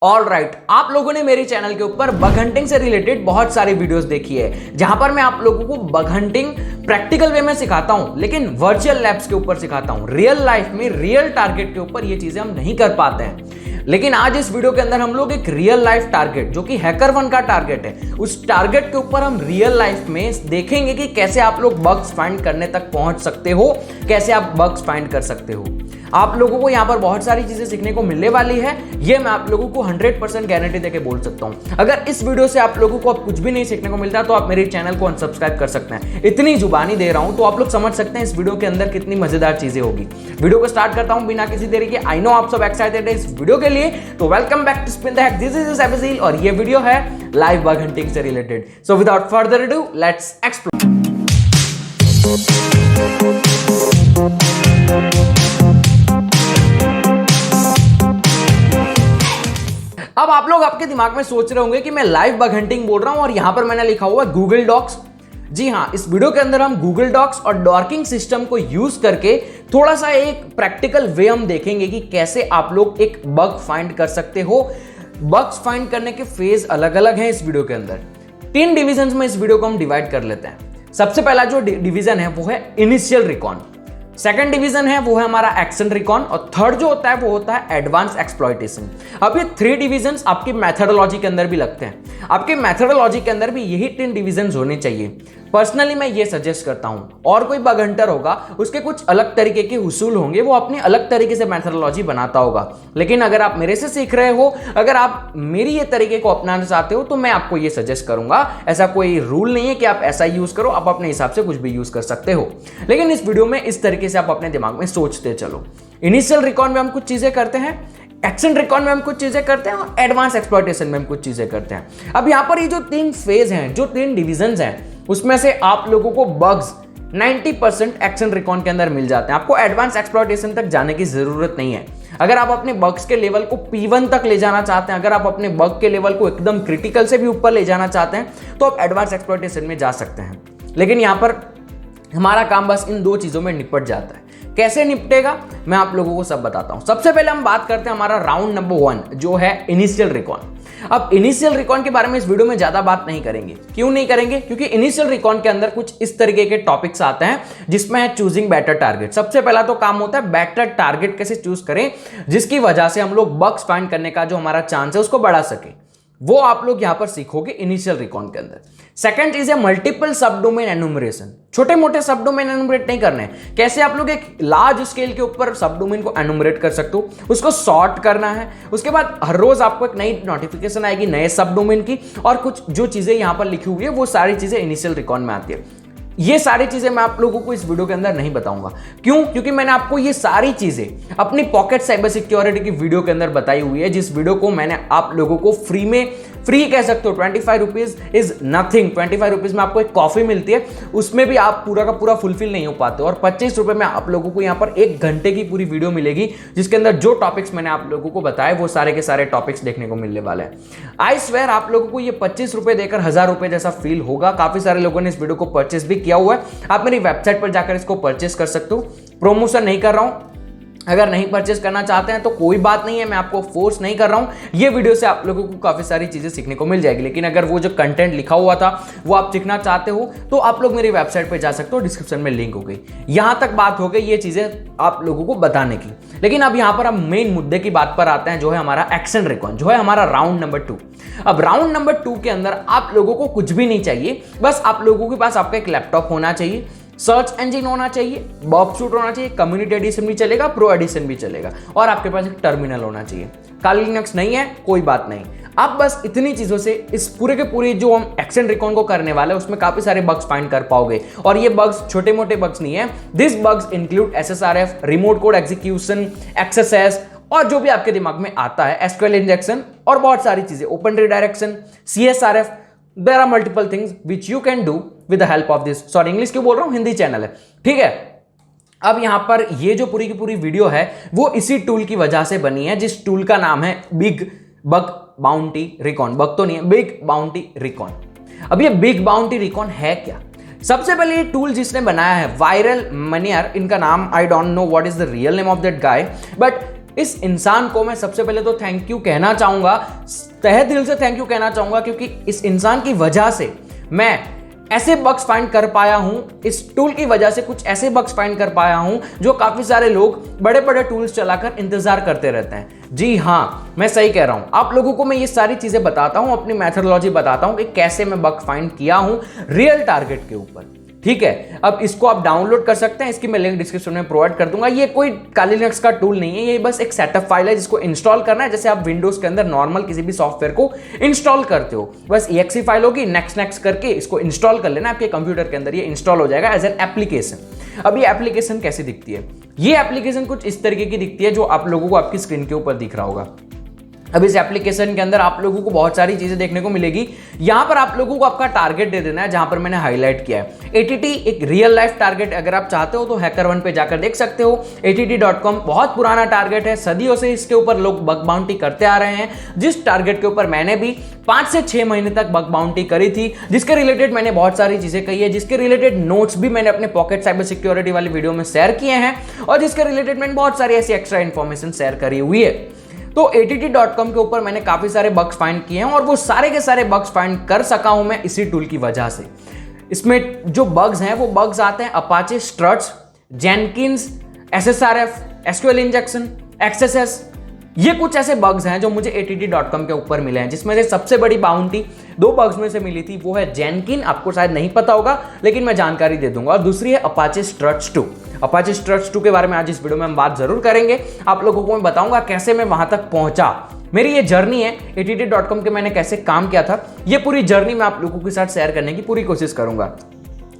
All right, आप लोगों ने मेरे चैनल के ऊपर बग हंटिंग से रिलेटेड बहुत सारी वीडियोस देखी है जहां पर मैं आप लोगों को बग हंटिंग प्रैक्टिकल वे में सिखाता हूं, लेकिन वर्चुअल लैब्स के ऊपर सिखाता हूं। रियल लाइफ में रियल टारगेट के ऊपर ये चीजें हम नहीं कर पाते हैं। लेकिन आज इस वीडियो के अंदर हम लोग एक रियल लाइफ टारगेट, जो कि हैकर1 का टारगेट है, उस टारगेट के ऊपर हम रियल लाइफ में देखेंगे कि कैसे आप लोग बग्स फाइंड करने तक पहुंच सकते हो, कैसे आप बग्स फाइंड कर सकते हो। आप लोगों को यहां पर बहुत सारी चीजें सीखने को मिलने वाली है, ये मैं आप लोगों को 100% गारंटी देके बोल सकता हूं। अगर इस वीडियो से आप लोगों को अब कुछ भी नहीं सीखने को मिलता तो आप मेरे चैनल को अनसब्सक्राइब कर सकते हैं। इतनी जुबानी दे रहा हूं तो आप लोग समझ सकते हैं इस वीडियो के अंदर कितनी मजेदार चीजें होगी। वीडियो को स्टार्ट करता हूं बिना किसी देरी के। आई नो आप सब एक्साइटेड है इस वीडियो के लिए, तो welcome back to Spin the Hack. This is एबिसील और ये वीडियो है लाइव बग हंटिंग से related. So without further ado let's explore. अब आप लोग आपके दिमाग में सोच रहे होंगे कि मैं लाइव बग हंटिंग बोल रहा हूं और यहां पर मैंने लिखा हुआ है गूगल डॉक्स। जी हां, इस वीडियो के अंदर हम गूगल डॉक्स और डॉर्किंग सिस्टम को यूज करके थोड़ा सा एक प्रैक्टिकल वे हम देखेंगे कि कैसे आप लोग एक बग फाइंड कर सकते हो। बग्स फाइंड करने के फेज अलग अलग हैं इस वीडियो के अंदर। 3 डिविजन्स में इस वीडियो को हम डिवाइड कर लेते हैं। सबसे पहला जो डिवीजन है वो है इनिशियल रिकॉन, सेकंड डिवीजन है वो है हमारा एक्शन रिकॉन, और थर्ड जो होता है वो होता है एडवांस एक्सप्लॉइटेशन। अब ये 3 डिवीजन्स आपकी मेथोडोलॉजी के अंदर भी लगते हैं। आपके मेथोडोलॉजी के अंदर भी यही 3 डिवीजन्स होने चाहिए। पर्सनली मैं ये सजेस्ट करता हूं, और कोई बग हंटर होगा उसके कुछ अलग तरीके के हुसूल होंगे, वो अपने अलग तरीके से मेथोडोलॉजी बनाता होगा। लेकिन अगर आप मेरे से सीख रहे हो, अगर आप मेरी ये तरीके को अपनाना चाहते हो, तो मैं आपको ये सजेस्ट करूंगा। ऐसा कोई रूल नहीं है कि आप ऐसा यूज करो, आप अपने हिसाब से कुछ भी यूज कर सकते हो। लेकिन इस वीडियो में इस तरीके से आप अपने दिमाग में सोचते चलो। इनिशियल रिकॉन में हम कुछ चीजें करते हैं, एक्शन रिकॉन में हम कुछ चीजें करते हैं, और एडवांस एक्सप्लॉइटेशन में हम कुछ चीजें करते हैं। अब यहां पर ये जो 3 फेज हैं, जो 3 डिविजन्स हैं, उसमें से आप लोगों को बग्स 90% एक्शन रिकॉन के अंदर मिल जाते हैं। आपको एडवांस एक्सप्लॉइटेशन तक जाने की जरूरत नहीं है। अगर आप अपने बग्स के लेवल को P1 तक ले जाना चाहते हैं, अगर आप अपने बग के लेवल को एकदम क्रिटिकल से भी ऊपर ले जाना चाहते हैं, तो आप एडवांस एक्सप्लॉइटेशन में जा सकते हैं। लेकिन यहां पर हमारा काम बस इन 2 चीजों में निपट जाता है। कैसे निपटेगा मैं आप लोगों को सब बताता हूं। सबसे पहले हम बात करते हैं हमारा राउंड नंबर 1 जो है इनिशियल रिकॉन। अब इनिशियल रिकॉन के बारे में इस वीडियो में ज्यादा बात नहीं करेंगे। क्यों नहीं करेंगे? क्योंकि इनिशियल रिकॉन के अंदर कुछ इस तरीके के टॉपिक्स आते हैं जिसमें है चूजिंग बेटर टारगेट। सबसे पहला तो काम होता है बेटर टारगेट कैसे चूज करें, जिसकी वजह से हम लोग बग्स फाइंड करने का जो हमारा चांस है उसको बढ़ा सके। वो आप लोग यहां पर सीखोगे इनिशियल रिकॉन के अंदर। सेकंड चीज है मल्टीपल सब डोमेन एनुमरेशन। छोटे मोटे सब डोमेन एनुमरेट नहीं करने। कैसे आप लोग एक लार्ज स्केल के ऊपर सब डोमेन को एनुमरेट कर सकते हो, उसको सॉर्ट करना है। उसके बाद हर रोज आपको एक नई नोटिफिकेशन आएगी नए सब डोमेन की, और कुछ जो चीजें यहां पर लिखी हुई है वो सारी चीजें इनिशियल रिकॉन में आती है। ये सारी चीजें मैं आप लोगों को इस वीडियो के अंदर नहीं बताऊंगा। क्यों? क्योंकि मैंने आपको ये सारी चीजें अपनी पॉकेट साइबर सिक्योरिटी की वीडियो के अंदर बताई हुई है, जिस वीडियो को मैंने आप लोगों को फ्री में, फ्री कह सकते हो, 25 रुपीज इज नथिंग। 25 रुपीज में आपको एक कॉफी मिलती है, उसमें भी आप पूरा का पूरा फुलफिल नहीं हो पाते। और 25 रुपए में आप लोगों को यहाँ पर 1 घंटे की पूरी वीडियो मिलेगी, जिसके अंदर जो टॉपिक्स मैंने आप लोगों को बताए वो सारे के सारे टॉपिक्स देखने को मिलने वाले हैं। आई स्वेयर आप लोगों को ये 25 रुपए देकर 1000 रुपए जैसा फील होगा। काफी सारे लोगों ने इस वीडियो को परचेस भी किया हुआ है। आप मेरी वेबसाइट पर जाकर इसको परचेस कर सकते हो। प्रमोशन नहीं कर रहा हूं, अगर नहीं परचेस करना चाहते हैं तो कोई बात नहीं है, मैं आपको फोर्स नहीं कर रहा हूं। ये वीडियो से आप लोगों को काफी सारी चीजें सीखने को मिल जाएगी। लेकिन अगर वो जो कंटेंट लिखा हुआ था वो आप सीखना चाहते हो तो आप लोग मेरी वेबसाइट पे जा सकते हो, डिस्क्रिप्शन में लिंक हो गई। यहां तक बात हो गई ये चीजें आप लोगों को बताने की। लेकिन अब यहां पर हम मेन मुद्दे की बात पर आते हैं, जो है हमारा एक्शन रिकॉन, जो है हमारा राउंड नंबर 2। अब राउंड नंबर 2 के अंदर आप लोगों को कुछ भी नहीं चाहिए, बस आप लोगों के पास आपका एक लैपटॉप होना चाहिए, सर्च इंजन होना चाहिए, बॉब शूट होना चाहिए, कम्युनिटी एडिशन भी चलेगा, प्रो एडिशन भी चलेगा, और आपके पास एक टर्मिनल होना चाहिए। काली लिनक्स नहीं है कोई बात नहीं। आप बस इतनी चीजों से इस पूरे के पूरे जो हम एक्शन रिकॉन को करने वाले हैं उसमें काफी सारे बग्स फाइंड कर पाओगे। और ये बग्स छोटे मोटे बग्स नहीं है। This bugs include SSRF, remote code execution, XSS, और जो भी आपके दिमाग में आता है, SQL इंजेक्शन, और बहुत सारी चीजें, open redirection, CSRF। There are multiple things which you can do with the help of this। Sorry, English क्यों बोल रहा हूं, हिंदी चैनल है, ठीक है। अब यहां पर ये जो पूरी की पूरी वीडियो है वो इसी टूल की वजह से बनी है, जिस टूल का नाम है big bug bounty recon. Bug तो नहीं है, बिग बाउंटी रिकॉन। अब ये बिग बाउंटी रिकॉन है क्या? सबसे पहले ये टूल जिसने बनाया है वायरल मनियर, इनका नाम I don't know what is the real name of that guy, but इस इंसान को मैं सबसे पहले तो थैंक यू कहना चाहूंगा, तहे दिल से थैंक यू कहना चाहूंगा, क्योंकि इस इंसान की वजह से मैं ऐसे बग्स फाइंड कर पाया हूं, इस टूल की वजह से कुछ ऐसे बग्स फाइंड कर पाया हूं जो काफी सारे लोग बड़े बड़े टूल्स चलाकर इंतजार करते रहते हैं। जी हां, मैं सही कह रहा हूं। आप लोगों को मैं ये सारी चीजें बताता हूं, अपनी मेथोडोलॉजी बताता हूं कि कैसे मैं बग फाइंड किया हूं रियल टारगेट के ऊपर। ठीक है, अब इसको आप डाउनलोड कर सकते हैं, इसकी मैं लिंक डिस्क्रिप्शन में प्रोवाइड कर दूंगा। ये कोई काली लिनक्स का टूल नहीं है, ये बस एक सेटअप फाइल है जिसको इंस्टॉल करना है, जैसे आप विंडोज के अंदर नॉर्मल किसी भी सॉफ्टवेयर को इंस्टॉल करते हो। बस exe फाइल होगी, नेक्स्ट करके इसको इंस्टॉल कर लेना, आपके कंप्यूटर के अंदर ये इंस्टॉल हो जाएगा एज एन एप्लीकेशन। अब ये एप्लीकेशन कैसी दिखती है? ये एप्लीकेशन कुछ इस तरीके की दिखती है जो आप लोगों को आपकी स्क्रीन के ऊपर दिख रहा होगा। अब इस एप्लीकेशन के अंदर आप लोगों को बहुत सारी चीजें देखने को मिलेगी। यहां पर आप लोगों को आपका टारगेट दे देना है, जहां पर मैंने हाईलाइट किया है ATT, एक रियल लाइफ टारगेट। अगर आप चाहते हो तो HackerOne पे जाकर देख सकते हो। ATT.com बहुत पुराना टारगेट है, सदियों से इसके ऊपर लोग बग बाउंटी करते आ रहे हैं। जिस टारगेट के ऊपर मैंने भी 5 से 6 महीने तक बग बाउंटी करी थी, जिसके रिलेटेड मैंने बहुत सारी चीजें कही है, जिसके रिलेटेड नोट्स भी मैंने अपने पॉकेट साइबर सिक्योरिटी वाली वीडियो में शेयर किए हैं, और जिसके रिलेटेड मैंने बहुत सारी ऐसी एक्स्ट्रा इंफॉर्मेशन शेयर करी हुई है। तो ATT.com के ऊपर मैंने काफी सारे बग्स फाइंड किए हैं, और वो सारे के सारे बग्स फाइंड कर सका हूं मैं इसी टूल की वजह से। इसमें जो बग्स हैं वो बग्स आते हैं Apache struts, Jenkins, SSRF, SQL injection, XSS। ये कुछ ऐसे बग्स हैं जो मुझे ATT.com के ऊपर मिले हैं, जिसमें से सबसे बड़ी बाउंटी 2 बग्स में से मिली थी। वो है जेनकिन, आपको शायद नहीं पता होगा लेकिन मैं जानकारी दे दूंगा, और दूसरी है अपाचे स्ट्रट्स 2। अपाचे स्ट्रट्स 2 के बारे में आज इस वीडियो में हम बात जरूर करेंगे। आप लोगों को मैं बताऊंगा कैसे मैं वहां तक पहुंचा, मेरी ये जर्नी है, ATT.com के मैंने कैसे काम किया था, ये पूरी जर्नी मैं आप लोगों के साथ शेयर करने की पूरी कोशिश करूंगा।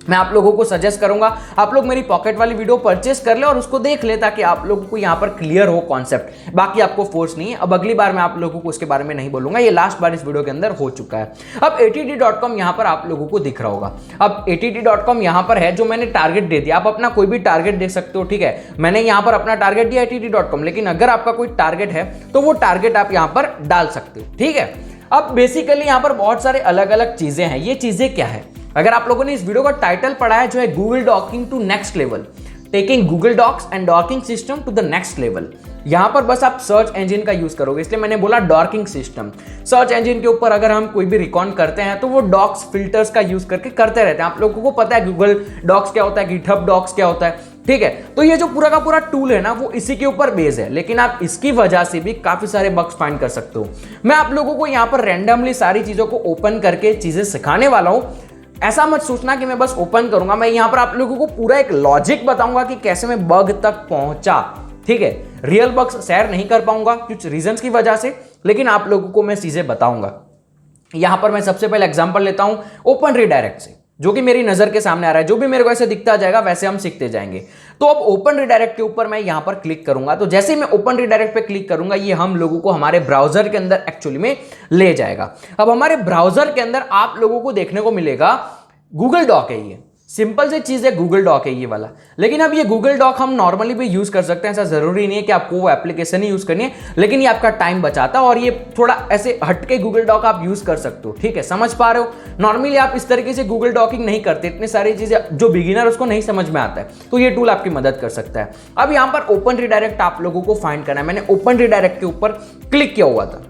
मैं आप लोगों को सजेस्ट करूंगा आप लोग मेरी पॉकेट वाली वीडियो परचेस कर ले और उसको देख ले, ताकि आप लोगों को यहां पर क्लियर हो कॉन्सेप्ट। बाकी आपको फोर्स नहीं है। अब अगली बार मैं आप लोगों को उसके बारे में नहीं बोलूंगा, ये लास्ट बार इस वीडियो के अंदर हो चुका है। अब ATT.com यहां पर आप लोगों को दिख रहा होगा। अब ATT.com यहां पर है जो मैंने टारगेट दे दिया। आप अपना कोई भी टारगेट दे सकते हो, ठीक है। मैंने यहां पर अपना टारगेट दिया ATT.com, लेकिन अगर आपका कोई टारगेट है तो वो टारगेट आप यहां पर डाल सकते हो, ठीक है। अब बेसिकली यहां पर बहुत सारे अलग अलग चीजें हैं। ये चीजें क्या है? अगर आप लोगों ने इस वीडियो का टाइटल पढ़ा है जो है Google docking to next level, taking Google docs and docking system to the next level, यहां पर बस आप सर्च इंजन का यूज करोगे, इसलिए मैंने बोला डॉकिंग सिस्टम। सर्च इंजन के ऊपर अगर हम कोई भी रिकॉर्ड करते हैं तो वो डॉक्स फिल्टर्स का यूज करके करते रहते हैं। आप लोगों को पता है गूगल डॉक्स क्या होता है, गिटहब डॉक्स क्या होता है, ठीक है। तो ये जो पूरा का पूरा टूल है ना, वो इसी के ऊपर बेस है, लेकिन आप इसकी वजह से भी काफी सारे बग्स फाइंड कर सकते हो। मैं आप लोगों को यहां पर रैंडमली सारी चीजों को ओपन करके चीजें सिखाने वाला हूं। ऐसा मत सोचना कि मैं बस ओपन करूंगा, मैं यहां पर आप लोगों को पूरा एक लॉजिक बताऊंगा कि कैसे मैं बग तक पहुंचा, ठीक है। रियल बग्स शेयर नहीं कर पाऊंगा कुछ रीजंस की वजह से, लेकिन आप लोगों को मैं चीजें बताऊंगा। यहां पर मैं सबसे पहले एग्जांपल लेता हूं ओपन रीडायरेक्ट से, जो कि मेरी नजर के सामने आ रहा है। जो भी मेरे को ऐसे दिखता जाएगा वैसे हम सीखते जाएंगे। तो अब ओपन रीडायरेक्ट के ऊपर मैं यहां पर क्लिक करूंगा, तो जैसे ही मैं ओपन रीडायरेक्ट पे क्लिक करूंगा ये हम लोगों को हमारे ब्राउजर के अंदर एक्चुअली में ले जाएगा। अब हमारे ब्राउजर के अंदर आप लोगों को देखने को मिलेगा गूगल डॉक है। ये सिंपल सी चीज है, गूगल डॉक है ये वाला। लेकिन अब ये गूगल डॉक हम नॉर्मली भी यूज कर सकते हैं, ऐसा जरूरी नहीं है कि आपको वो एप्लीकेशन ही यूज करनी है, लेकिन ये आपका टाइम बचाता है और ये थोड़ा ऐसे हटके गूगल डॉक आप यूज कर सकते हो, ठीक है। समझ पा रहे हो? नॉर्मली आप इस तरीके से गूगल डॉकिंग नहीं करते, इतनी सारी चीजें जो बिगिनर उसको नहीं समझ में आता है, तो ये टूल आपकी मदद कर सकता है। अब यहां पर ओपन रीडायरेक्ट आप लोगों को फाइंड करना है। मैंने ओपन रीडायरेक्ट के ऊपर क्लिक किया हुआ था।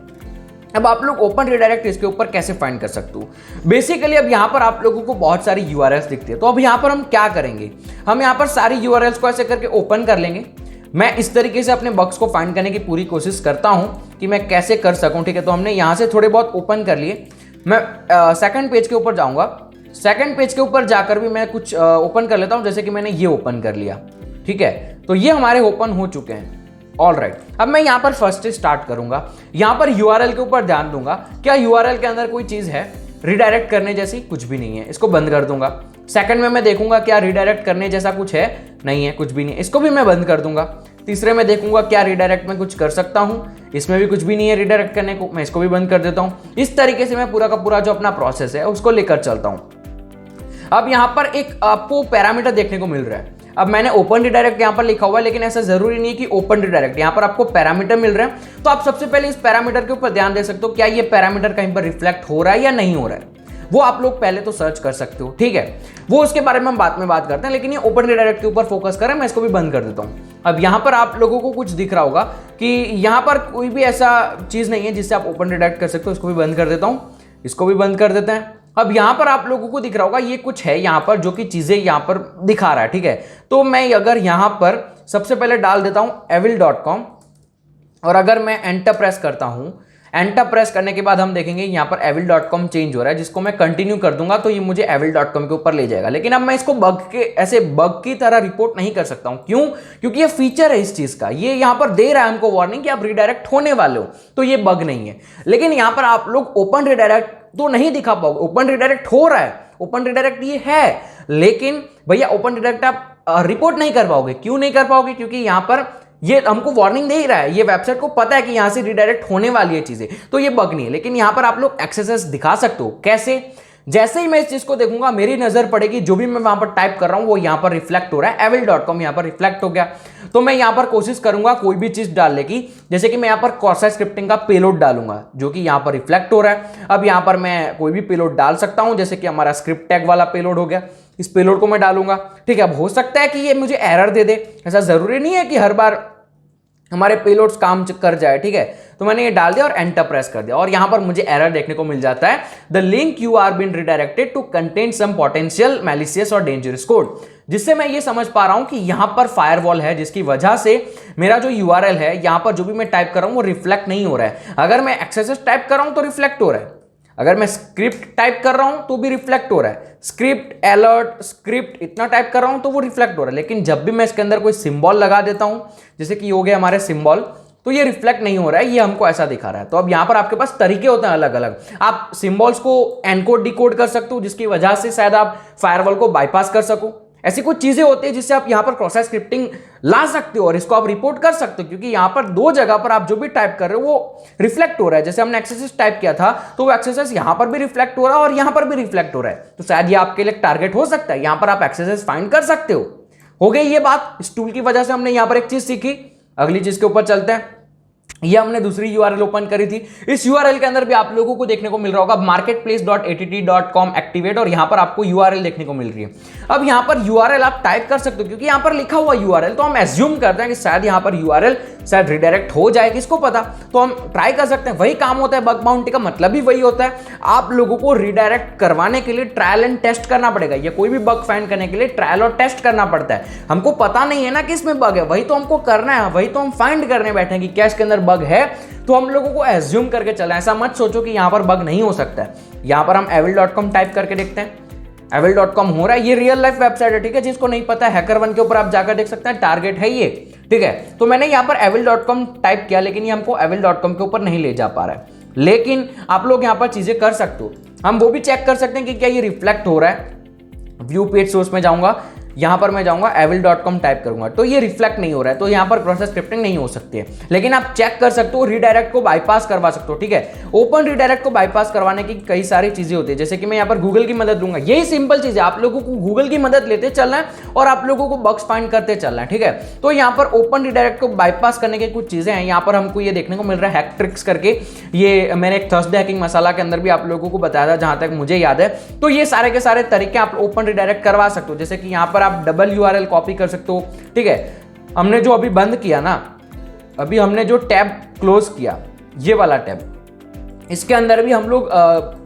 अब आप लोग ओपन रीडायरेक्ट इसके ऊपर कैसे फाइंड कर सकते हो? बेसिकली अब यहां पर आप लोगों को बहुत सारी URLs दिखती है। तो अब यहां पर हम क्या करेंगे, हम यहां पर सारी URLs को ऐसे करके ओपन कर लेंगे। मैं इस तरीके से अपने बग्स को फाइंड करने की पूरी कोशिश करता हूं कि मैं कैसे कर सकूं, ठीक है। तो हमने यहां से थोड़े बहुत ओपन कर लिए। मैं सेकंड पेज के ऊपर जाऊंगा। सेकंड पेज के ऊपर जाकर भी मैं कुछ ओपन कर लेता हूं, जैसे कि मैंने ये ओपन कर लिया, ठीक है। तो ये हमारे ओपन हो चुके हैं। ऑलराइट, अब मैं यहां पर फर्स्ट से स्टार्ट करूंगा। यहां पर URL के ऊपर ध्यान दूंगा। क्या URL के अंदर कोई चीज है रिडायरेक्ट करने जैसी? कुछ भी नहीं है, इसको बंद कर दूंगा। सेकंड में मैं देखूंगा क्या रिडायरेक्ट करने जैसा कुछ है? नहीं है, कुछ भी नहीं है, इसको भी मैं बंद कर दूंगा। तीसरे में देखूंगा क्या रिडायरेक्ट में कुछ कर सकता हूं? इसमें भी कुछ भी नहीं है रिडायरेक्ट करने को, मैं इसको भी बंद कर देता हूं। इस तरीके से मैं पूरा का पूरा जो अपना प्रोसेस है उसको लेकर चलता हूं। अब यहां पर एक आपको पैरामीटर देखने को मिल रहा है। अब मैंने ओपन रीडायरेक्ट यहां पर लिखा हुआ है, लेकिन ऐसा जरूरी नहीं है कि ओपन रीडायरेक्ट, यहां पर आपको पैरामीटर मिल रहे हैं। तो आप सबसे पहले इस पैरामीटर के ऊपर ध्यान दे सकते हो, क्या ये पैरामीटर कहीं पर रिफ्लेक्ट हो रहा है या नहीं हो रहा है। वो आप लोग पहले तो सर्च कर सकते हो, ठीक है। वो उसके बारे में हम बाद में बात करते हैं, लेकिन ये ओपन रिडायरेक्ट के ऊपर फोकस करें। मैं इसको भी बंद कर देता हूं। अब यहां पर आप लोगों को कुछ दिख रहा होगा कि यहां पर कोई भी ऐसा चीज नहीं है जिससे आप ओपन रिडायरेक्ट कर सकते हो। इसको भी बंद कर देता हूं, इसको भी बंद कर देते हैं। अब यहां पर आप लोगों को दिख रहा होगा ये कुछ है यहां पर जो कि चीजें यहां पर दिखा रहा है, ठीक है। तो मैं अगर यहां पर सबसे पहले डाल देता हूं evil.com और अगर मैं एंटर प्रेस करता हूं, एंटर प्रेस करने के बाद हम देखेंगे यहां पर evil.com चेंज हो रहा है, जिसको मैं कंटिन्यू कर दूंगा तो ये मुझे evil.com के ऊपर ले जाएगा। लेकिन अब मैं इसको बग के ऐसे बग की तरह रिपोर्ट नहीं कर सकता हूं। क्यों? क्योंकि ये फीचर है इस चीज का, ये यहां पर दे रहा है हमको वार्निंग कि आप रिडायरेक्ट होने वाले हो, तो ये बग नहीं है। लेकिन यहां पर आप लोग ओपन रिडायरेक्ट तो नहीं दिखा पाओगे। ओपन रिडायरेक्ट हो रहा है, ओपन रिडायरेक्ट ये है, लेकिन भैया ओपन रिडायरेक्ट आप रिपोर्ट नहीं कर पाओगे। क्यों नहीं कर पाओगे? क्योंकि यहां पर ये हमको वार्निंग दे ही रहा है, ये वेबसाइट को पता है कि यहां से रिडायरेक्ट होने वाली है चीजें, तो ये बग नहीं है। लेकिन यहां पर आप लोग एक्सेस दिखा सकते हो। कैसे? जैसे ही मैं इस चीज को देखूंगा मेरी नजर पड़ेगी, जो भी मैं वहां पर टाइप कर रहा हूं वो यहां पर रिफ्लेक्ट हो रहा है। evil.com यहां पर रिफ्लेक्ट हो गया, तो मैं यहां पर कोशिश करूंगा कोई भी चीज डालने की। जैसे कि मैं यहां पर कॉर्सा स्क्रिप्टिंग का पेलोड डालूंगा जो कि यहां पर रिफ्लेक्ट हो रहा है। अब यहां पर मैं कोई भी पेलोड डाल सकता हूं, जैसे कि हमारा स्क्रिप्ट टैग वाला पेलोड हो गया, इस पेलोड को मैं डालूंगा, ठीक है। अब हो सकता है कि ये मुझे एरर दे दे, ऐसा जरूरी नहीं है कि हर बार हमारे पेलोड्स काम कर जाए, ठीक है। तो मैंने ये डाल दिया और एंटर प्रेस कर दिया और यहां पर मुझे एरर देखने को मिल जाता है, the link you are been redirected to contain some potential malicious और डेंजरस कोड। जिससे मैं ये समझ पा रहा हूं कि यहां पर फायरवॉल है, जिसकी वजह से मेरा जो यूआरएल है यहां पर जो भी मैं टाइप कर रहा हूं वो रिफ्लेक्ट नहीं हो रहा है। अगर मैं एक्सेस टाइप कर रहा हूं तो रिफ्लेक्ट हो रहा है, अगर मैं स्क्रिप्ट टाइप कर रहा हूं तो भी रिफ्लेक्ट हो रहा है, स्क्रिप्ट अलर्ट स्क्रिप्ट इतना टाइप कर रहा हूं तो वो रिफ्लेक्ट हो रहा है। लेकिन जब भी मैं इसके अंदर कोई सिंबल लगा देता हूं, जैसे कि हो गया हमारे सिंबल, तो ये रिफ्लेक्ट नहीं हो रहा है, ये हमको ऐसा दिखा रहा है। तो अब यहां पर आपके पास तरीके होते हैं अलग अलग, आप सिंबल्स को एनकोड डिकोड कर सकते हो, जिसकी वजह से शायद आप फायरवॉल को बाईपास कर सको। ऐसी कुछ चीजें होती है जिससे आप यहां पर क्रॉस स्क्रिप्टिंग ला सकते हो और इसको आप रिपोर्ट कर सकते हो, क्योंकि यहां पर दो जगह पर आप जो भी टाइप कर रहे हो वो रिफ्लेक्ट हो रहा है। जैसे हमने एक्सेस टाइप किया था तो वो एक्सेस यहां पर भी रिफ्लेक्ट हो रहा है और यहां पर भी रिफ्लेक्ट हो रहा है। तो शायद ये आपके लिए टारगेट हो सकता है, यहां पर आप एक्सेस फाइंड कर सकते हो गई ये बात। इस टूल की वजह से हमने यहां पर एक चीज सीखी। अगली चीज के ऊपर चलते हैं। ये हमने दूसरी यूआरएल ओपन करी थी। इस यूआरएल के अंदर भी आप लोगों को देखने को मिल रहा होगा marketplace.att.com एक्टिवेट, और यहां पर आपको यूआरएल देखने को मिल रही है। अब यहां पर यूआरएल आप टाइप कर सकते हो, क्योंकि यहां पर लिखा हुआ यूआरएल, तो हम एज्यूम करते हैं कि शायद यहां पर यूआरएल शायद रिडायरेक्ट हो जाए, किसको पता। तो हम ट्राई कर सकते हैं, वही काम होता है बग बाउंटी का मतलब ही वही होता है। आप लोगों को रिडायरेक्ट करवाने के लिए ट्रायल एंड टेस्ट करना पड़ेगा, या कोई भी बग फाइंड करने के लिए ट्रायल और टेस्ट करना पड़ता है। हमको पता नहीं है ना कि इसमें बग है, वही तो हमको करना है, वही तो हम फाइंड करने बैठे हैं कि क्या इसके अंदर बग है। तो हम लोगों को एज्यूम करके चलना, ऐसा मत सोचो कि यहां पर बग नहीं हो सकता है। यहां पर हम evil.com टाइप करके देखते हैं, evil.com हो रहा है। ये रियल लाइफ वेबसाइट है, ठीक है। जिसको नहीं पता है HackerOne के ऊपर आप जाकर देख सकते हैं, टारगेट है ये, ठीक है। तो मैंने यहां पर evil.com टाइप किया, लेकिन ये हमको evil.com के ऊपर नहीं ले जा पा रहा है। लेकिन आप लोग यहां पर चीजें कर सकते हो, हम वो भी चेक कर सकते हैं कि क्या ये रिफ्लेक्ट हो रहा है। व्यू पेज सोर्स में जाऊंगा, यहां पर मैं जाऊंगा evil.com टाइप करूंगा, तो ये रिफ्लेक्ट नहीं हो रहा है, तो यहां पर प्रोसेस स्क्रिप्टिंग नहीं हो सकती है। लेकिन आप चेक कर सकते हो, रिडायरेक्ट को बाईपास करवा सकते हो, ठीक है। ओपन रिडायरेक्ट को बाईपास करवाने की कई सारी चीजें होती है, जैसे कि मैं यहां पर गूगल की मदद लूंगा। यही सिंपल चीज है, आप लोगों को गूगल की मदद लेते चलना है और आप लोगों को बग्स फाइंड करते चलना है, ठीक है। तो यहां पर ओपन रिडायरेक्ट को बाईपास करने की कुछ चीजें हैं। यहां पर हमको ये देखने को मिल रहा है हैक ट्रिक्स करके, ये मैंने एक थर्सडे हैकिंग मसाला के अंदर भी आप लोगों को बताया था, जहां तक मुझे याद है। तो ये सारे के सारे तरीके आप ओपन रिडायरेक्ट करवा सकते हो, जैसे कि यहां पर आप डबल यूआरएल कॉपी कर सकते हो, ठीक है। हमने जो अभी बंद किया ना, अभी हमने जो टैब क्लोज किया, ये वाला टैब, इसके अंदर भी हम लोग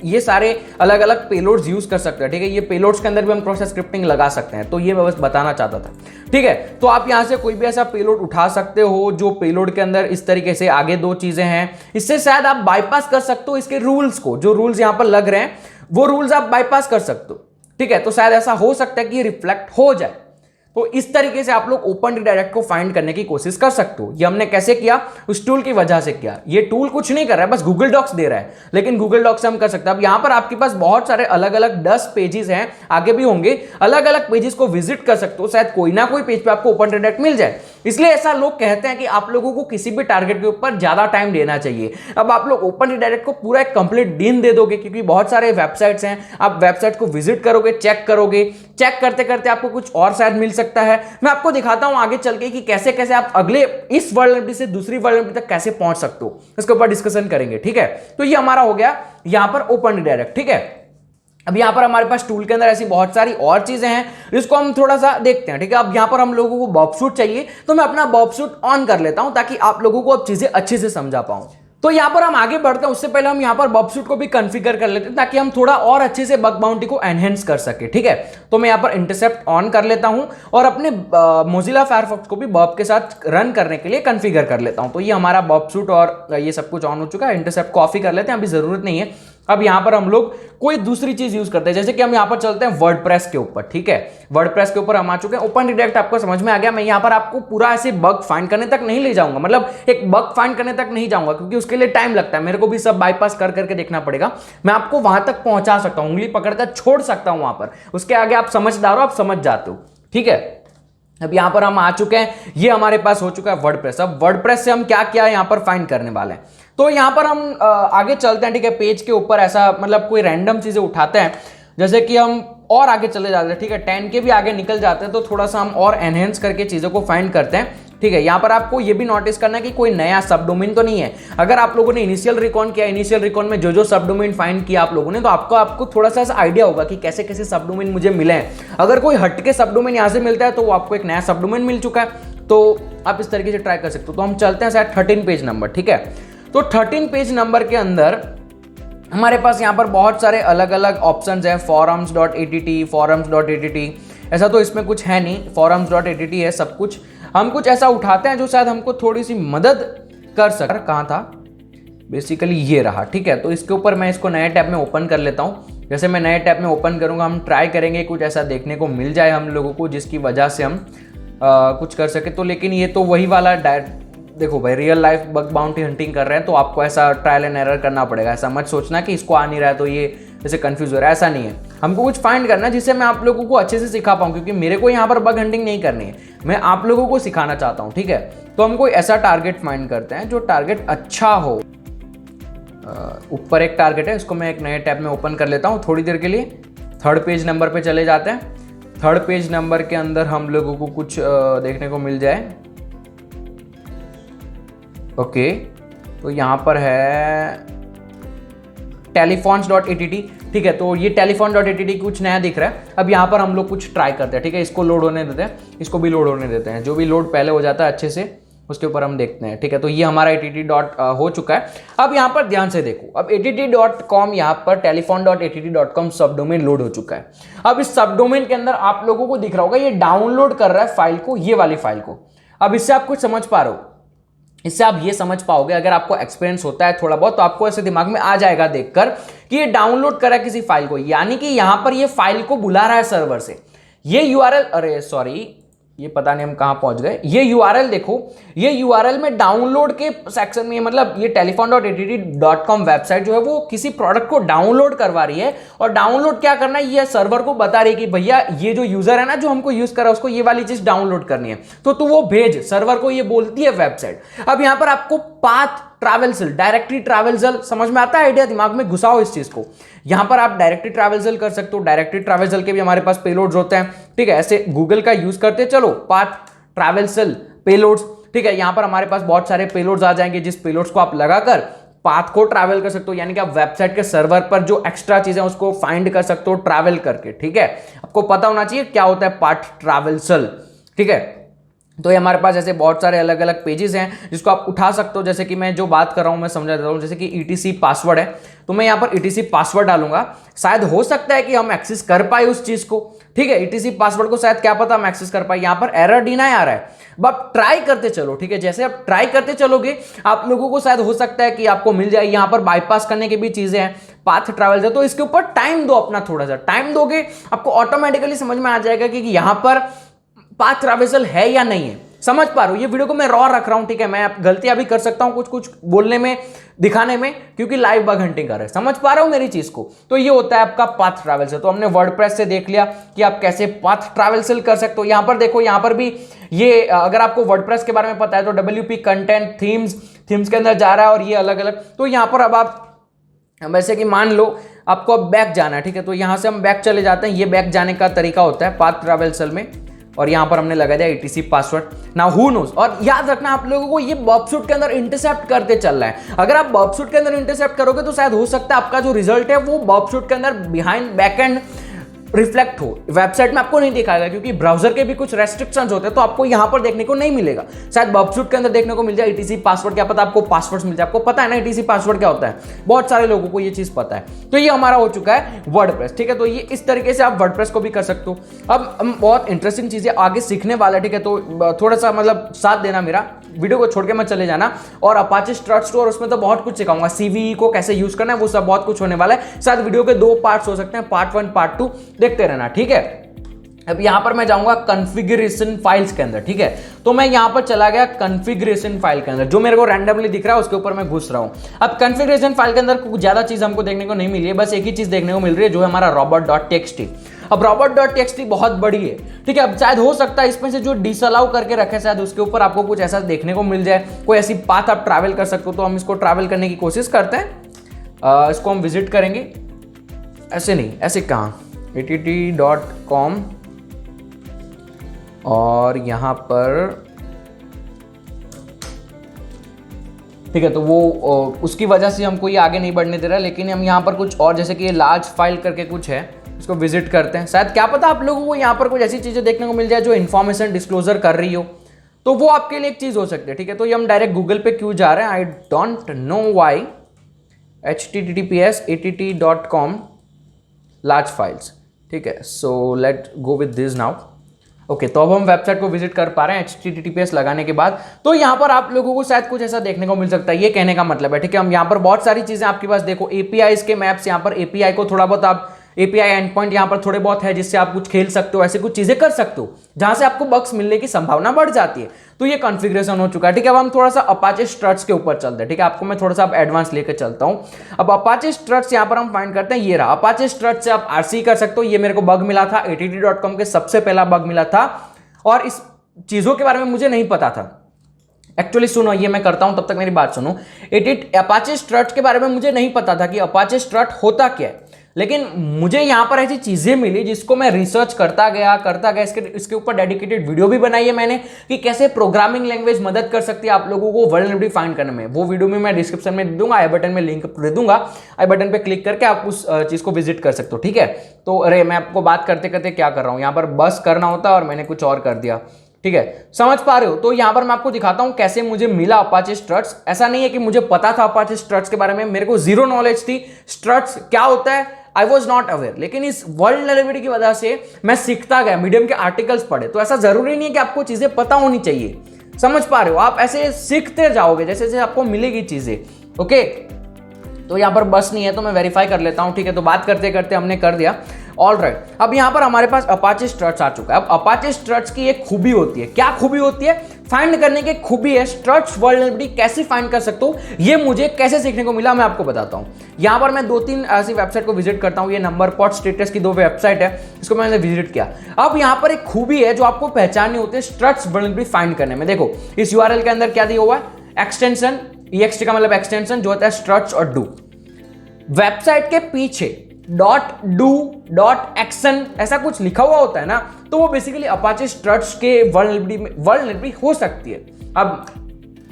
ये सारे अलग अलग पेलोड्स यूज कर सकते हैं, ठीक है। ये पेलोड्स के अंदर भी हम प्रोसेस स्क्रिप्टिंग लगा सकते हैं, तो ये मैं बस बताना चाहता था, ठीक है। तो आप यहां से कोई भी ऐसा पेलोड उठा सकते हो जो पेलोड के अंदर इस तरीके से आगे दो चीजें हैं, इससे शायद आप बाईपास कर सकते हो इसके रूल्स को। जो रूल्स यहां पर लग रहे हैं वो रूल्स आप बाईपास कर सकते हो, ठीक है। तो शायद ऐसा हो सकता है कि ये रिफ्लेक्ट हो जाए। तो इस तरीके से आप लोग ओपन रिडायरेक्ट को फाइंड करने की कोशिश कर सकते हो। ये हमने कैसे किया? उस टूल की वजह से किया। ये टूल कुछ नहीं कर रहा है, बस गूगल डॉक्स दे रहा है, लेकिन गूगल डॉक्स से हम कर सकते हैं। अब यहां पर आपके पास बहुत सारे अलग अलग 10 पेजेस हैं, आगे भी होंगे। अलग अलग पेजेस को विजिट कर सकते हो, शायद कोई ना कोई पेज पे आपको ओपन रिडायरेक्ट मिल जाए। इसलिए ऐसा लोग कहते हैं कि आप लोगों को किसी भी टारगेट के ऊपर ज्यादा टाइम देना चाहिए। अब आप लोग ओपन रिडायरेक्ट को पूरा एक कंप्लीट दिन दे दोगे, क्योंकि बहुत सारे वेबसाइट्स हैं, आप वेबसाइट को विजिट करोगे, चेक करोगे, चेक करते करते आपको कुछ और शायद मिल सकता है। मैं आपको दिखाता हूं आगे चल के कि कैसे कैसे आप अगले इस वर्ल्ड से दूसरी वर्ल्ड तक कैसे पहुंच सकते हो, इसके ऊपर डिस्कशन करेंगे, ठीक है। तो ये हमारा हो गया यहां पर ओपन रिडायरेक्ट, ठीक है। अब यहाँ पर हमारे पास टूल के अंदर ऐसी बहुत सारी और चीजें हैं जिसको हम थोड़ा सा देखते हैं, ठीक है। अब यहाँ पर हम लोगों को बॉब शूट चाहिए, तो मैं अपना बॉब शूट ऑन कर लेता हूं ताकि आप लोगों को अब चीजें अच्छे से समझा पाऊं। तो यहाँ पर हम आगे बढ़ते हैं, उससे पहले हम यहाँ पर बॉब शूट को भी कॉन्फ़िगर कर लेते हैं ताकि हम थोड़ा और अच्छे से बग बाउंटी को एनहेंस कर सके, ठीक है। तो मैं यहाँ पर इंटरसेप्ट ऑन कर लेता हूँ और अपने मोजिला फायरफॉक्स को भी बॉब के साथ रन करने के लिए कॉन्फ़िगर कर लेता हूँ। तो ये हमारा बॉब शूट और ये सब कुछ ऑन हो चुका है। इंटरसेप्ट को ऑफ ही कर लेते हैं, अभी जरूरत नहीं है। अब यहाँ पर हम लोग कोई दूसरी चीज यूज करते हैं, जैसे कि हम यहाँ पर चलते हैं वर्डप्रेस के ऊपर, ठीक है। वर्डप्रेस के ऊपर हम आ चुके हैं। ओपन रिडायरेक्ट आपको समझ में आ गया। मैं यहाँ पर आपको पूरा ऐसे बग फाइंड करने तक नहीं ले जाऊंगा, मतलब एक बग फाइंड करने तक नहीं जाऊंगा, क्योंकि उसके लिए टाइम लगता है, मेरे को भी सब बाईपास कर करके देखना पड़ेगा। मैं आपको वहां तक पहुंचा सकता हूं, उंगली पकड़कर छोड़ सकता हूं वहां पर, उसके आगे आप समझदार हो, आप समझ जाते हो, ठीक है। अब यहां पर हम आ चुके हैं, ये हमारे पास हो चुका है वर्डप्रेस। अब वर्डप्रेस से हम क्या क्या यहां पर फाइंड करने वाले हैं, तो यहां पर हम आगे चलते हैं, ठीक है। पेज के ऊपर ऐसा मतलब कोई रैंडम चीजें उठाते हैं, जैसे कि हम और आगे चले जाते हैं, ठीक है। 10 के भी आगे निकल जाते हैं, तो थोड़ा सा हम और एनहेंस करके चीजों को फाइंड करते हैं, ठीक है। यहां पर आपको ये भी नोटिस करना है कि कोई नया सब डोमेन तो नहीं है। अगर आप लोगों ने इनिशियल रिकॉन किया, इनिशियल रिकॉन में जो जो सब डोमेन फाइंड किया आप लोगों ने, तो आपको थोड़ा सा आइडिया होगा कि कैसे कैसे सब डोमेन मुझे मिले हैं। अगर कोई हटके सब डोमेन यहां से मिलता है तो वो आपको एक नया सब डोमेन मिल चुका है, तो आप इस तरीके से ट्राई कर सकते हो। तो हम चलते हैं शायद 13 पेज नंबर, ठीक है। तो 13 पेज नंबर के अंदर हमारे पास यहाँ पर बहुत सारे अलग अलग ऑप्शंस हैं, forums.att, forums.att। ऐसा तो इसमें कुछ है नहीं, forums.att है सब कुछ। हम कुछ ऐसा उठाते हैं जो शायद हमको थोड़ी सी मदद कर सके। कहाँ था, बेसिकली ये रहा, ठीक है। तो इसके ऊपर मैं इसको नए टैब में ओपन कर लेता हूँ। जैसे मैं नए टैब में ओपन करूँगा, हम ट्राई करेंगे कुछ ऐसा देखने को मिल जाए हम लोगों को जिसकी वजह से हम कुछ कर सके। तो लेकिन ये तो वही वाला देखो भाई, real life bug bounty hunting कर रहे हैं तो आपको ऐसा ट्रायल एंड एरर करना पड़ेगा। ऐसा मत सोचना कि इसको आ नहीं रहा है तो ये जैसे कंफ्यूज हो रहा है, ऐसा नहीं है। हमको कुछ फाइंड करना है जिससे मैं आप लोगों को अच्छे से सिखा पाऊँ, क्योंकि मेरे को यहाँ पर बग हंटिंग नहीं करनी है, मैं आप लोगों को सिखाना चाहता हूँ, ठीक है। तो हम कोई ऐसा टारगेट फाइंड करते हैं जो टारगेट अच्छा हो। ऊपर एक टारगेट है, इसको मैं एक नए टैब में ओपन कर लेता हूँ थोड़ी देर के लिए। 3rd पेज नंबर पे चले जाते हैं। 3rd पेज नंबर के अंदर हम लोगों को कुछ देखने को मिल जाए। ओके, तो यहाँ पर है टेलीफॉन्स.att, ठीक है। तो ये टेलीफॉन.att कुछ नया दिख रहा है। अब यहाँ पर हम लोग कुछ ट्राई करते हैं, ठीक है। इसको लोड होने देते हैं, इसको भी लोड होने देते हैं। जो भी लोड पहले हो जाता है अच्छे से उसके ऊपर हम देखते हैं, ठीक है। तो ये हमारा att हो चुका है। अब यहाँ पर ध्यान से देखो, अब att.com यहाँ पर telephone.att.com सब डोमेन लोड हो चुका है। अब इस सब डोमेन के अंदर आप लोगों को दिख रहा होगा ये डाउनलोड कर रहा है फाइल को, ये वाली फाइल को। अब इससे आप कुछ समझ पा रहे हो, इससे आप ये समझ पाओगे, अगर आपको एक्सपीरियंस होता है थोड़ा बहुत तो आपको ऐसे दिमाग में आ जाएगा देखकर कि ये डाउनलोड करा किसी फाइल को, यानी कि यहां पर ये फाइल को बुला रहा है सर्वर से। ये यूआरएल, अरे सॉरी, ये पता नहीं हम कहां पहुंच गए। ये यूआरएल देखो, ये यूआरएल में डाउनलोड के सेक्शन में, मतलब ये telephone.att.com वेबसाइट जो है वो किसी प्रोडक्ट को डाउनलोड करवा रही है। और डाउनलोड क्या करना है, ये सर्वर को बता रही है कि भैया ये जो यूजर है ना जो हमको यूज कर रहा है उसको ये वाली चीज डाउनलोड करनी है, तो तू वो भेज, सर्वर को ये बोलती है वेबसाइट। अब यहां पर आपको पाथ ट्रैवलसल, डायरेक्टली ट्रैवलसल समझ में आता है, आइडिया दिमाग में घुसाओ इस चीज को। यहां पर आप डायरेक्टली ट्रैवलसल कर सकते हो। डायरेक्टली ट्रैवलसल के भी हमारे पास पेलोड्स होते हैं, ठीक है। ऐसे गूगल का यूज करते चलो, पाथ ट्रैवलसल पेलोड्स, ठीक है। यहां पर हमारे पास बहुत सारे पेलोड्स आ जाएंगे जिस पेलोड्स को आप लगाकर पाथ को ट्रैवल कर सकते हो, यानी कि आप वेबसाइट के सर्वर पर जो एक्स्ट्रा चीजें उसको फाइंड कर सकते हो ट्रैवल करके, ठीक है। आपको पता होना चाहिए क्या होता है पाथ ट्रैवलसल, ठीक है। तो ये हमारे पास ऐसे बहुत सारे अलग अलग पेजेस हैं जिसको आप उठा सकते हो। जैसे कि मैं जो बात कर रहा हूं मैं समझा देता हूं, जैसे कि etc पासवर्ड है, तो मैं यहां पर etc पासवर्ड डालूंगा। शायद हो सकता है कि हम एक्सेस कर पाए उस चीज को, ठीक है। etc पासवर्ड को शायद क्या पता हम एक्सेस कर पाए। यहां पर एरर डिनाई आ रहा है, अब आप ट्राई करते चलो, ठीक है। जैसे आप ट्राई करते चलोगे आप लोगों को शायद हो सकता है कि आपको मिल जाए। यहां पर बाईपास करने की भी चीजें हैं, पाथ ट्रैवल, तो इसके ऊपर टाइम दो, अपना थोड़ा सा टाइम दोगे आपको ऑटोमेटिकली समझ में आ जाएगा कि यहां पर पाथ ट्रैवल है या नहीं है। समझ पा रहे हो, ये वीडियो को मैं रॉ रख रहा हूं, ठीक है। मैं गलतियां भी कर सकता हूं कुछ कुछ बोलने में, दिखाने में, क्योंकि लाइव बग हंटिंग कर रहे हैं। समझ पा रहे हो मेरी चीज को। तो ये होता है आपका पाथ ट्रैवलसल। तो हमने वर्डप्रेस से देख लिया कि आप कैसे पाथ ट्रैवलसल कर सकते हो। यहां पर देखो, यहां पर भी ये, अगर आपको वर्डप्रेस के बारे में पता है तो WP कंटेंट थीम्स के अंदर जा रहा है और ये अलग अलग। तो यहां पर अब आप वैसे कि मान लो आपको अब बैक जाना है, ठीक है। तो यहां से हम बैक चले जाते हैं। ये बैक जाने का तरीका होता है पाथ ट्रैवलसल में। और यहाँ पर हमने लगा दिया etc password. Now who knows, और याद रखना आप लोगों को ये बर्बसूट के अंदर इंटरसेप्ट करते चल रहा है। अगर आप बर्बसूट के अंदर इंटरसेप्ट करोगे तो शायद हो सकता है आपका जो रिजल्ट है वो बर्बसूट के अंदर बिहाइंड बैकएंड रिफ्लेक्ट हो, वेबसाइट में आपको नहीं दिखाएगा, क्योंकि ब्राउजर के भी कुछ रेस्ट्रिक्शंस होते हैं, तो आपको यहां पर देखने को नहीं मिलेगा। शायद बर्बसूट के अंदर देखने को मिल जाए etc पासवर्ड, क्या पता आपको पासवर्ड्स मिल जाए। आपको पता है ना etc पासवर्ड क्या होता है, बहुत सारे लोगों को ये चीज पता है। तो ये हमारा हो चुका है वर्डप्रेस, ठीक है। तो ये इस तरीके से आप वर्डप्रेस को भी कर सकते हो। अब हम बहुत इंटरेस्टिंग चीजें आगे सीखने वाला है, ठीक है। तो थोड़ा सा मतलब साथ देना, मेरा वीडियो को छोड़ के मत चले जाना। और अपाचे स्ट्रट स्टोर, उसमें तो बहुत कुछ सिखाऊंगा, सीवी को कैसे यूज करना है, वो सब बहुत कुछ होने वाला है। शायद वीडियो के 2 पार्ट्स हो सकते हैं, पार्ट 1 पार्ट 2, देखते रहना, ठीक है। अब यहां पर मैं जाऊंगा कॉन्फ़िगरेशन फाइल्स के अंदर, ठीक है। तो मैं यहां पर चला गया कॉन्फ़िगरेशन फाइल के अंदर, जो मेरे को रैंडमली दिख रहा है उसके ऊपर मैं घुस रहा हूं। अब कॉन्फ़िगरेशन फाइल के अंदर कुछ ज्यादा चीज हमको देखने को नहीं मिली है, बस एक ही चीज देखने को मिल रही है, जो है हमारा robot.txt। अब robot.txt बहुत बड़ी है, ठीक है। अब शायद हो सकता है इसमें से जो डिसअलाउ करके रखे, शायद उसके ऊपर आपको कुछ ऐसा देखने को मिल जाए, कोई ऐसी पाथ आप ट्रैवल कर सकते हो। तो हम इसको ट्रैवल करने की कोशिश करते हैं। इसको हम विजिट करेंगे, ऐसे नहीं, ऐसे कहाँ, att.com, और यहां पर ठीक है। तो वो उसकी वजह से हमको ये आगे नहीं बढ़ने दे रहा है, लेकिन हम यहां पर कुछ और, जैसे कि ये लार्ज फाइल करके कुछ है, इसको विजिट करते हैं। शायद क्या पता आप लोगों को यहां पर कुछ ऐसी चीजें देखने को मिल जाए जो इन्फॉर्मेशन डिस्क्लोजर कर रही हो, तो वो आपके लिए एक चीज हो सकती है, ठीक है। तो ये हम डायरेक्ट गूगल पे क्यों जा रहे हैं, I don't know why, https att.com large files, ठीक है। So let go with this now. Okay, तो अब हम वेबसाइट को विजिट कर पा रहे हैं https लगाने के बाद। तो यहाँ पर आप लोगों को शायद कुछ ऐसा देखने को मिल सकता है, ये कहने का मतलब है, ठीक है। हम यहाँ पर बहुत सारी चीजें आपके पास देखो, एपीआई के मैप्स, यहाँ पर एपीआई को थोड़ा बहुत आप एपीआई एंड पॉइंट यहाँ पर थोड़े बहुत है, जिससे आप कुछ खेल सकते हो, ऐसे कुछ चीजें कर सकते हो जहां से आपको बग्स मिलने की संभावना बढ़ जाती है। तो ये कॉन्फ़िगरेशन हो चुका है, ठीक है। अब हम थोड़ा सा अपाचे स्ट्रट्स के ऊपर चलते हैं, ठीक है। आपको मैं थोड़ा सा अब एडवांस लेकर चलता हूं। अब अपाचे स्ट्रट्स यहाँ पर हम फाइंड करते हैं, ये रहा अपाचे स्ट्रट्स से आप आरसी कर सकते हो। ये मेरे को बग मिला था att.com के, सबसे पहला बग मिला था, और इस चीजों के बारे में मुझे नहीं पता था। एक्चुअली सुनो, ये मैं करता हूं, तब तक मेरी बात सुनो। अपाचे स्ट्रट के बारे में मुझे नहीं पता था कि अपाचे स्ट्रट होता क्या है, लेकिन मुझे यहां पर ऐसी चीजें मिली जिसको मैं रिसर्च करता गया। इसके ऊपर डेडिकेटेड वीडियो भी बनाई है मैंने, कि कैसे प्रोग्रामिंग लैंग्वेज मदद कर सकती है आप लोगों को वल्नरेबिलिटी फाइंड करने में। वो वीडियो में मैं डिस्क्रिप्शन में दे दूंगा, आई बटन में लिंक दे दूंगा, आई बटन पे क्लिक करके आप उस चीज को विजिट कर सकते हो, ठीक है। तो अरे मैं आपको बात करते करते क्या कर रहा हूं, यहां पर बस करना होता है और मैंने कुछ और कर दिया, ठीक है। समझ पा रहे हो। तो यहां पर मैं आपको दिखाता हूं कैसे मुझे मिला अपाचे स्ट्रट्स। ऐसा नहीं है कि मुझे पता था अपाचे स्ट्रट्स के बारे में, मेरे को जीरो नॉलेज थी स्ट्रट्स क्या होता है, आई वॉज नॉट अवेयर। लेकिन इस वल्नरेबिलिटी की वजह से मैं सीखता गया, मीडियम के आर्टिकल्स पढ़े। तो ऐसा जरूरी नहीं है कि आपको चीजें पता होनी चाहिए, समझ पा रहे हो। आप ऐसे सीखते जाओगे जैसे जैसे आपको मिलेगी चीजें, ओके। तो यहां पर बस नहीं है, तो मैं वेरीफाई कर लेता हूं, ठीक है। तो बात करते करते हमने कर दिया, ऑल राइट। अब यहां पर हमारे पास अपाचे स्ट्रट्स आ चुका है। अब अपाचे स्ट्रट्स की एक खूबी होती है, क्या खूबी होती है, फाइंड करने की खूबी है। स्ट्रट्स वल्नरेबिलिटी कैसे फाइंड कर सकते हो, ये मुझे कैसे सीखने को मिला, मैं आपको बताता हूं। यहां पर मैं 2-3 ऐसी वेबसाइट को विजिट करता हूं। ये नंबरपॉट स्टेटस की 2 वेबसाइट है, इसको मैंने विजिट किया। अब यहां पर एक खूबी है जो आपको पहचाननी होती है स्ट्रट्स वल्नरेबिलिटी फाइंड करने में। देखो इस यूआरएल के अंदर क्या दिया हुआ है, एक्सटेंशन, ext का मतलब एक्सटेंशन जो होता है स्ट्रट्स और डू। वेबसाइट के पीछे .do.action ऐसा कुछ लिखा हुआ होता है ना, तो वो बेसिकली अपाचे स्ट्रट्स के वल्नरेबिलिटी हो सकती है। अब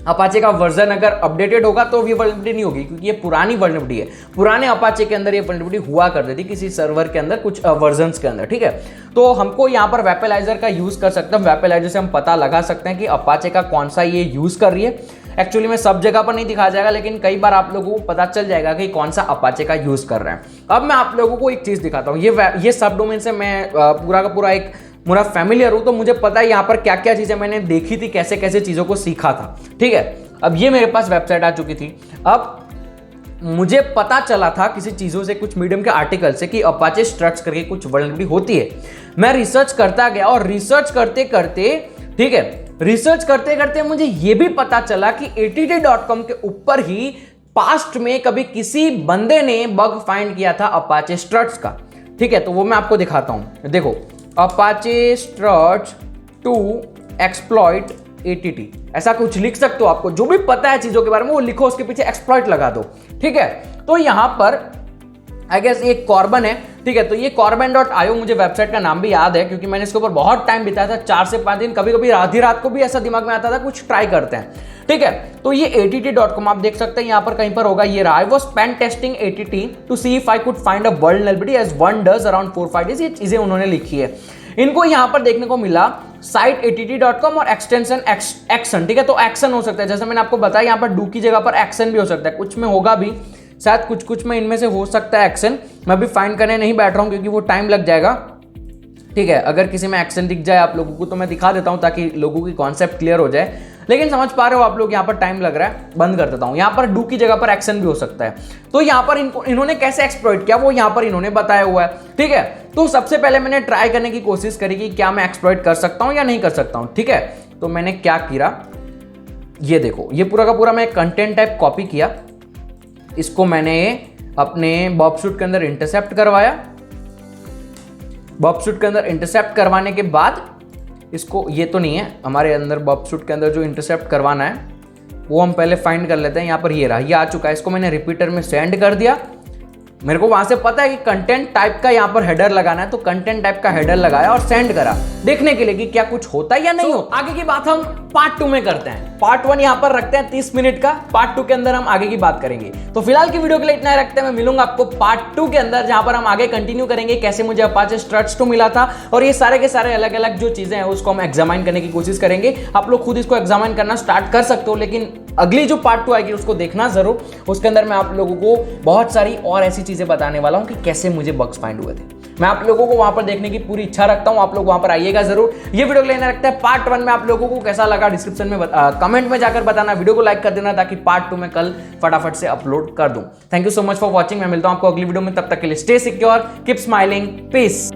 अपाचे का वर्जन अगर अपडेटेड होगा तो ये वल्नरेबिलिटी नहीं होगी, क्योंकि ये पुरानी वल्नरेबिलिटी है। पुराने अपाचे के अंदर ये वल्नरेबिलिटी हुआ करती थी किसी सर्वर के अंदर, कुछ वर्जन्स के अंदर, ठीक है। तो हमको यहाँ पर वेपलाइजर का यूज कर सकते हैं। वेपलाइजर से हम पता लगा सकते हैं कि अपाचे का कौन सा ये यूज कर रही है। एक्चुअली में सब जगह पर नहीं दिखाया जाएगा, लेकिन कई बार आप लोगों को पता चल जाएगा कि कौन सा अपाचे का यूज कर रहे हैं। अब मैं आप लोगों को एक चीज दिखाता हूँ। ये सब डोमेन से मैं पूरा का पूरा एक पूरा फैमिलियर हूं, तो मुझे पता है यहाँ पर क्या क्या चीजें मैंने देखी थी, कैसे कैसे चीजों को सीखा था, ठीक है। अब ये मेरे पास वेबसाइट आ चुकी थी। अब मुझे पता चला था किसी चीजों से, कुछ मीडियम के आर्टिकल से, कि अपाचे स्ट्रट्स करके कुछ वल्नरेबिलिटी होती है। मैं रिसर्च करता गया, और रिसर्च करते करते, ठीक है, रिसर्च करते करते मुझे यह भी पता चला कि att.com के ऊपर ही पास्ट में कभी किसी बंदे ने बग फाइंड किया था अपाचे स्ट्रट्स का, ठीक है। तो वो मैं आपको दिखाता हूं। देखो, Apache Struts two exploit ATT, ऐसा कुछ लिख सकते हो। आपको जो भी पता है चीजों के बारे में वो लिखो, उसके पीछे एक्सप्लॉइट लगा दो, ठीक है। तो यहां पर आई गेस एक कॉर्बन है, ठीक है, तो ये corben.io मुझे वेबसाइट का नाम भी याद है क्योंकि मैंने इसके ऊपर बहुत टाइम बिताया था, 4 से 5 दिन, कभी कभी आधी रात को भी ऐसा दिमाग में आता था कुछ ट्राई करते हैं। ठीक है, तो ये att.com आप देख सकते हैं, यहां पर कहीं पर होगा, ये रहा। I was pen testing att to see if I could find a vulnerability as one does around 4-5 days। ये चीजें उन्होंने लिखी है। इनको यहां पर देखने को मिला साइट att.com और एक्सटेंशन एक्शन। ठीक है, तो एक्शन हो सकता है, जैसे मैंने आपको बताया, यहां पर डू की जगह पर एक्शन भी हो सकता है, कुछ में होगा भी शायद, कुछ में इनमें से हो सकता है एक्शन। मैं अभी फाइंड करने नहीं बैठ रहा हूं क्योंकि वो टाइम लग जाएगा। ठीक है, अगर किसी में एक्शन दिख जाए आप लोगों को तो मैं दिखा देता हूं ताकि लोगों की कॉन्सेप्ट क्लियर हो जाए, लेकिन समझ पा रहे हो आप लोग, यहां पर टाइम लग रहा है, बंद कर देता हूं। यहां पर डू की जगह पर एक्शन भी हो सकता है। तो यहां पर इन्होंने कैसे एक्सप्लॉइट किया वो यहां पर इन्होंने बताया हुआ है। ठीक है, तो सबसे पहले मैंने ट्राई करने की कोशिश करी कि क्या मैं एक्सप्लॉइट कर सकता हूं या नहीं कर सकता हूं। ठीक है, तो मैंने क्या किया, ये देखो, ये पूरा का पूरा मैं कंटेंट टाइप कॉपी किया, इसको मैंने अपने बॉबशूट के अंदर इंटरसेप्ट करवाया। बॉबशूट के अंदर इंटरसेप्ट करवाने के बाद इसको, ये तो नहीं है हमारे अंदर बॉबशूट के अंदर जो इंटरसेप्ट करवाना है वो हम पहले फाइंड कर लेते हैं। यहाँ पर ये रहा, ये आ चुका है, इसको मैंने रिपीटर में सेंड कर दिया। मेरे को वहां से पता है कि कंटेंट टाइप का यहाँ पर हेडर लगाना है, तो कंटेंट टाइप का हेडर लगाया और सेंड करा देखने के लिए कि क्या कुछ होता है या नहीं होता। आगे की बात हम पार्ट 2 में करते हैं। पार्ट 1 यहाँ पर रखते हैं 30 मिनट का, पार्ट 2 के अंदर हम आगे की बात करेंगे। तो फिलहाल की वीडियो के लिए इतना रखते हैं, मैं मिलूंगा आपको पार्ट 2 के अंदर, जहां पर हम आगे कंटिन्यू करेंगे कैसे मुझे अपाचे स्ट्रट्स 2 मिला था, और ये सारे के सारे अलग अलग जो चीजें हैं उसको हम एग्जामाइन करने की कोशिश करेंगे। आप लोग खुद इसको एग्जामाइन करना स्टार्ट कर सकते हो, लेकिन अगली जो पार्ट 2 आएगी उसको देखना जरूर। उसके अंदर मैं आप लोगों को बहुत सारी और ऐसी चीजें बताने वाला हूं कि कैसे मुझे बग्स फाइंड हुए थे। मैं आप लोगों को वहां पर देखने की पूरी इच्छा रखता हूं, आप लोग वहां पर आइएगा जरूर। ये वीडियो लेना रखता है पार्ट 1 में, आप लोगों को कैसा लगा डिस्क्रिप्शन में कमेंट में जाकर बताना, वीडियो को लाइक कर देना ताकि पार्ट 2 में कल फटाफट से अपलोड कर दूं। Thank you so much for watching, मैं मिलता हूं आपको अगली वीडियो में, तब तक के लिए stay secure, keep smiling, piece.